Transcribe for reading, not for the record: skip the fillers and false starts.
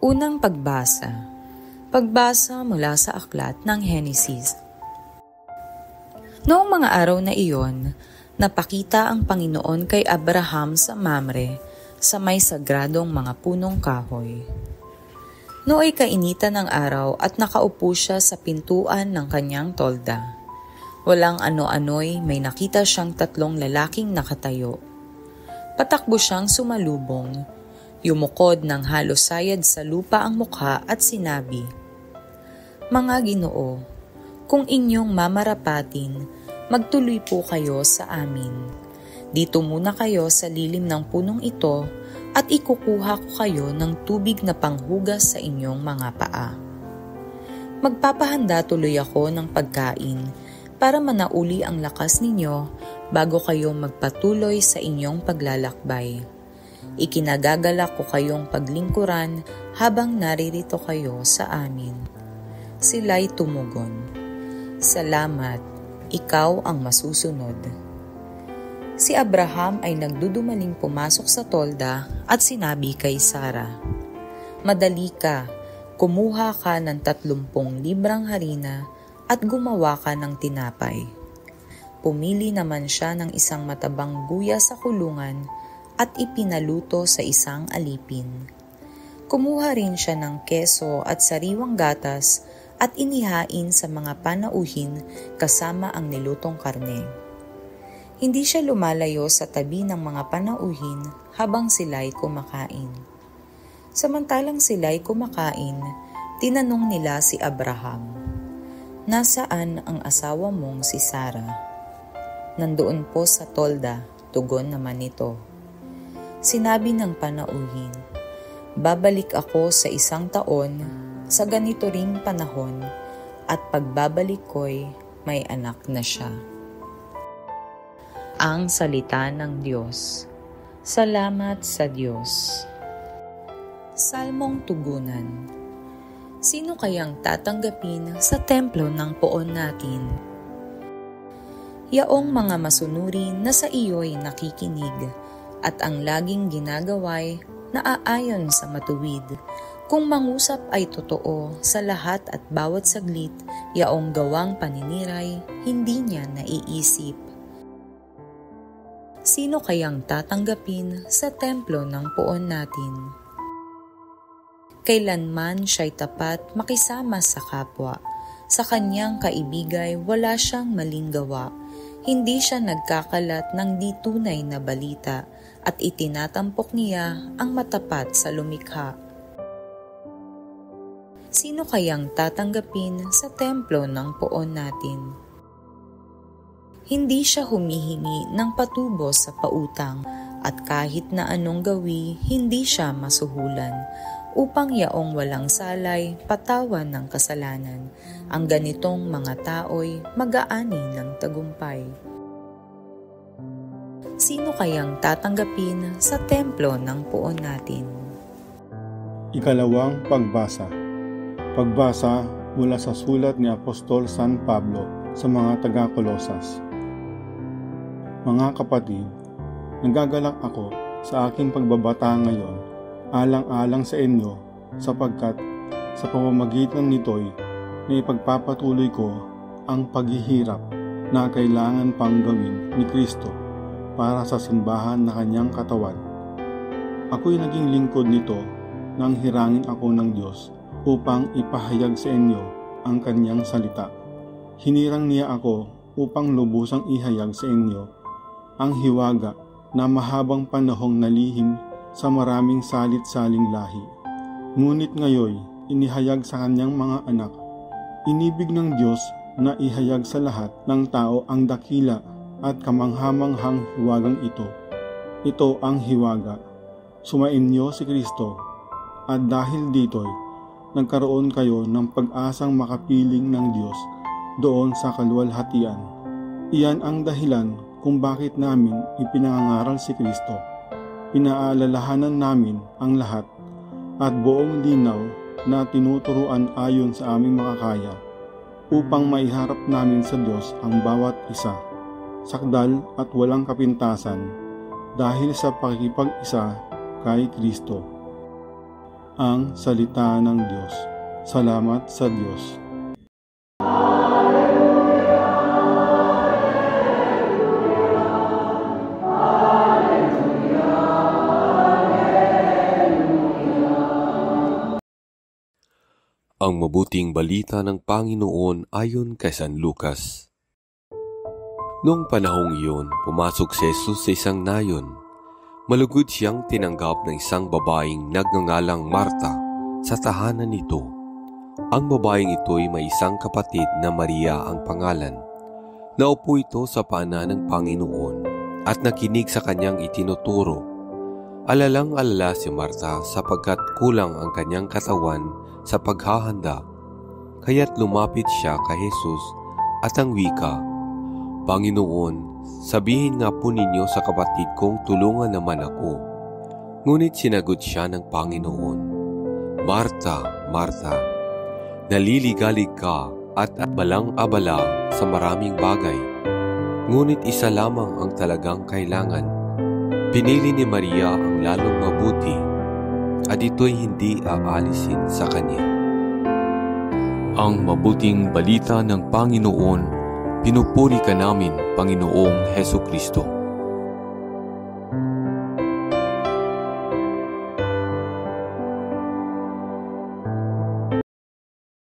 Unang pagbasa. Pagbasa mula sa aklat ng Henesis. Noong mga araw na iyon, napakita ang Panginoon kay Abraham sa Mamre, sa may sagradong mga punong kahoy. Nooy kainitan ng araw at nakaupo siya sa pintuan ng kanyang tolda. Walang ano-ano'y may nakita siyang 3 lalaking nakatayo. Patakbo siyang sumalubong. Yumukod ng halos sayad sa lupa ang mukha at sinabi, "Mga Ginoo, kung inyong mamarapatin, magtuloy po kayo sa amin. Dito muna kayo sa lilim ng punong ito at ikukuha ko kayo ng tubig na panghugas sa inyong mga paa. Magpapahanda tuloy ako ng pagkain para manauli ang lakas ninyo bago kayo magpatuloy sa inyong paglalakbay. Ikinagagalak ko kayong paglingkuran habang naririto kayo sa amin." Sila'y tumugon, "Salamat, ikaw ang masusunod." Si Abraham ay nagdudumaling pumasok sa tolda at sinabi kay Sarah, "Madali ka, kumuha ka ng 30 librang harina at gumawa ka ng tinapay." Pumili naman siya ng isang matabang guya sa kulungan at ipinaluto sa isang alipin. Kumuha rin siya ng keso at sariwang gatas at inihain sa mga panauhin kasama ang nilutong karne. Hindi siya lumalayo sa tabi ng mga panauhin habang sila'y kumakain. Samantalang sila'y kumakain, tinanong nila si Abraham, "Nasaan ang asawa mong si Sarah?" "Nandoon po sa tolda," tugon naman nito. Sinabi ng panauhin, "Babalik ako sa 1 taon sa ganito ring panahon at pagbabalik ko'y may anak na siya." Ang salita ng Diyos. Salamat sa Diyos. Salmong tugunan. Sino kayang tatanggapin sa templo ng poon natin? Yaong mga masunuri na sa iyo'y nakikinig at ang laging ginagawa'y naaayon sa matuwid. Kung mangusap ay totoo sa lahat at bawat saglit, yaong gawang paniniray, hindi niya naiisip. Sino kayang tatanggapin sa templo ng poon natin? Kailanman siya'y tapat makisama sa kapwa. Sa kanyang kaibigay wala siyang maling gawa. Hindi siya nagkakalat ng di tunay na balita at itinatampok niya ang matapat sa lumikha. Sino kayang tatanggapin sa templo ng poon natin? Hindi siya humihingi ng patubos sa pautang at kahit na anong gawi, hindi siya masuhulan upang yaong walang salay patawan ng kasalanan. Ang ganitong mga tao'y mag-aani ng tagumpay. Sino kayang tatanggapin sa templo ng poon natin? Ikalawang pagbasa. Pagbasa mula sa sulat ni Apostol San Pablo sa mga taga-Kolosas. Mga kapatid, nagagalak ako sa aking pagbabata ngayon, alang-alang sa inyo, sapagkat sa pamamagitan nito'y naipagpapatuloy ko ang paghihirap na kailangan pang gawin ni Kristo para sa simbahan na kanyang katawan. Ako'y naging lingkod nito nang hirangin ako ng Diyos upang ipahayag sa inyo ang kanyang salita. Hinirang niya ako upang lubusang ihayag sa inyo ang hiwaga na mahabang panahong nalihim sa maraming salit-saling lahi. Ngunit ngayon, inihayag sa kanyang mga anak. Inibig ng Diyos na ihayag sa lahat ng tao ang dakila at kamanghamanghang hiwagang ito. Ito ang hiwaga. Sumainyo si Kristo, at dahil dito'y nagkaroon kayo ng pag-asang makapiling ng Diyos doon sa kaluwalhatian. Iyan ang dahilan kung bakit namin ipinangangaral si Kristo. Pinaalalahanan namin ang lahat at buong linaw na tinuturuan ayon sa aming makakaya upang maiharap namin sa Diyos ang bawat isa, sakdal at walang kapintasan dahil sa pakikipag-isa kay Kristo. Ang salita ng Diyos. Salamat sa Diyos. Ang mabuting balita ng Panginoon ayon kay San Lucas. Noong panahong iyon, pumasok si Jesus sa isang nayon. Malugod siyang tinanggap ng isang babaeng nagngangalang Marta sa tahanan nito. Ang babaeng ito'y may isang kapatid na Maria ang pangalan. Naupo ito sa paanan ng Panginoon at nakinig sa kanyang itinuturo. Alalang-alala si Marta sapagkat kulang ang kanyang katawan sa paghahanda, kaya't lumapit siya kay Jesus at ang wika, "Panginoon, sabihin nga po ninyo sa kapatid kong tulungan naman ako." Ngunit sinagot siya ng Panginoon, "Marta, Marta, naliligalig ka at abalang-abala sa maraming bagay, ngunit isa lamang ang talagang kailangan. Pinili ni Maria ang lalong mabuti, at ito'y hindi aalisin sa kanya." Ang mabuting balita ng Panginoon, pinupuri ka namin, Panginoong Hesukristo.